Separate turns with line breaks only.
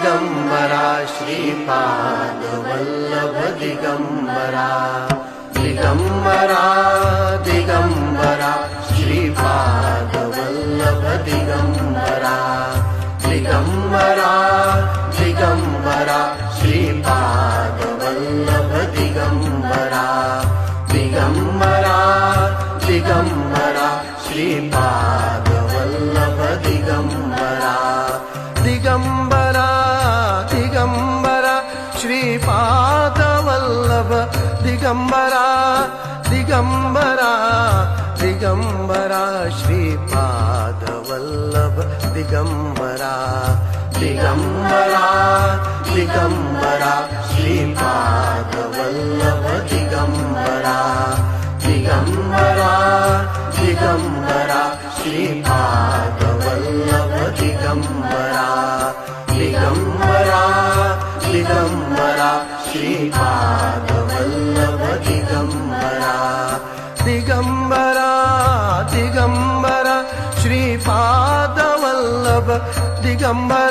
Digambara Shripadvallabh Digambara Digambara Digambara Shripadvallabh Digambara Digambara Digambara Shripadvallabh Digambara Digambara Digambara Shripadvallabh Digambara Digambara Digambara Shripadvallabh Digambara Digambara Digambara Shripadvallabh Digambara Digambara Digambara Shripadvallabh Digambara Digambara Digambara Shripadvallabh Digambara Digambara Digambara Shripadvallabh Digambara Digambara Digambara Shripadvallabh Digambara